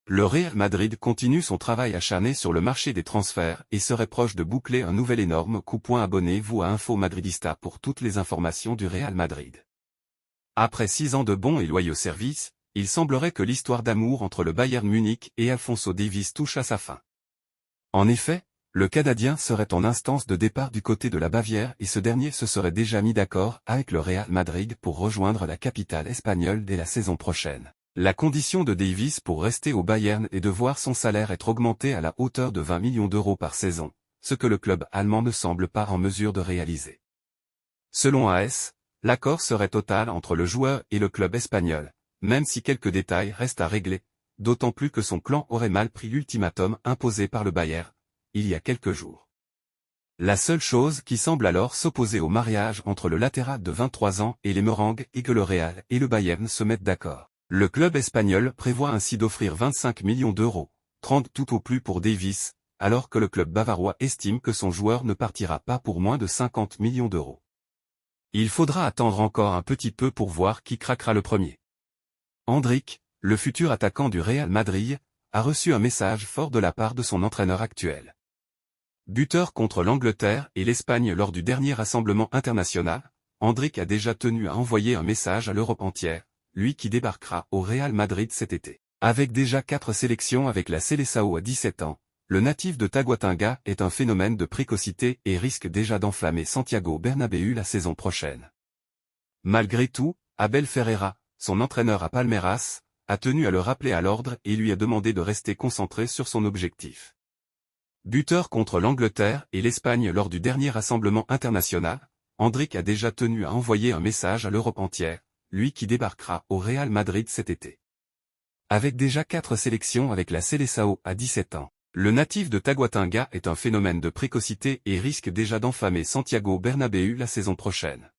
Le Real Madrid continue son travail acharné sur le marché des transferts et serait proche de boucler un nouvel énorme coup. Abonnez-vous à Info Madridista pour toutes les informations du Real Madrid. Après 6 ans de bons et loyaux services, il semblerait que l'histoire d'amour entre le Bayern Munich et Alphonso Davies touche à sa fin. En effet, le Canadien serait en instance de départ du côté de la Bavière et ce dernier se serait déjà mis d'accord avec le Real Madrid pour rejoindre la capitale espagnole dès la saison prochaine. La condition de Davies pour rester au Bayern est de voir son salaire être augmenté à la hauteur de 20 millions d'euros par saison, ce que le club allemand ne semble pas en mesure de réaliser. Selon AS, l'accord serait total entre le joueur et le club espagnol, même si quelques détails restent à régler, d'autant plus que son clan aurait mal pris l'ultimatum imposé par le Bayern, il y a quelques jours. La seule chose qui semble alors s'opposer au mariage entre le latéral de 23 ans et les Merengues est que le Real et le Bayern se mettent d'accord. Le club espagnol prévoit ainsi d'offrir 25 millions d'euros, 30 tout au plus pour Davies, alors que le club bavarois estime que son joueur ne partira pas pour moins de 50 millions d'euros. Il faudra attendre encore un petit peu pour voir qui craquera le premier. Endrick, le futur attaquant du Real Madrid, a reçu un message fort de la part de son entraîneur actuel. Buteur contre l'Angleterre et l'Espagne lors du dernier rassemblement international, Endrick a déjà tenu à envoyer un message à l'Europe entière, lui qui débarquera au Real Madrid cet été. Avec déjà 4 sélections avec la Seleção à 17 ans, le natif de Taguatinga est un phénomène de précocité et risque déjà d'enflammer Santiago Bernabéu la saison prochaine. Malgré tout, Abel Ferreira, son entraîneur à Palmeiras, a tenu à le rappeler à l'ordre et lui a demandé de rester concentré sur son objectif. Buteur contre l'Angleterre et l'Espagne lors du dernier rassemblement international, Endrick a déjà tenu à envoyer un message à l'Europe entière, lui qui débarquera au Real Madrid cet été. Avec déjà 4 sélections avec la Seleção à 17 ans, le natif de Taguatinga est un phénomène de précocité et risque déjà d'enflammer Santiago Bernabéu la saison prochaine.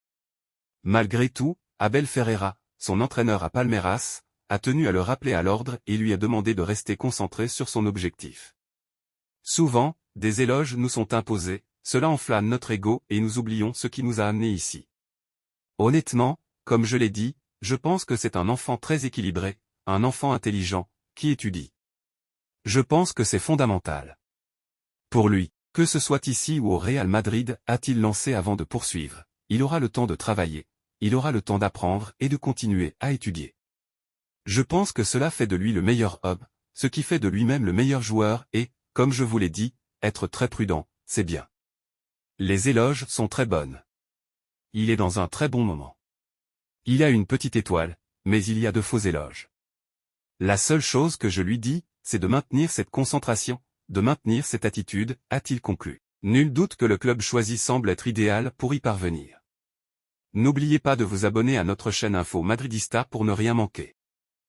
Malgré tout, Abel Ferreira, son entraîneur à Palmeiras, a tenu à le rappeler à l'ordre et lui a demandé de rester concentré sur son objectif. Souvent, des éloges nous sont imposés, cela enflamme notre ego et nous oublions ce qui nous a amenés ici. Honnêtement, comme je l'ai dit, je pense que c'est un enfant très équilibré, un enfant intelligent, qui étudie. Je pense que c'est fondamental. Pour lui, que ce soit ici ou au Real Madrid, a-t-il lancé avant de poursuivre, il aura le temps de travailler, il aura le temps d'apprendre et de continuer à étudier. Je pense que cela fait de lui le meilleur homme, ce qui fait de lui-même le meilleur joueur et, comme je vous l'ai dit, être très prudent, c'est bien. Les éloges sont très bonnes. Il est dans un très bon moment. Il a une petite étoile, mais il y a de faux éloges. La seule chose que je lui dis, c'est de maintenir cette concentration, de maintenir cette attitude, a-t-il conclu. Nul doute que le club choisi semble être idéal pour y parvenir. N'oubliez pas de vous abonner à notre chaîne Info Madridista pour ne rien manquer.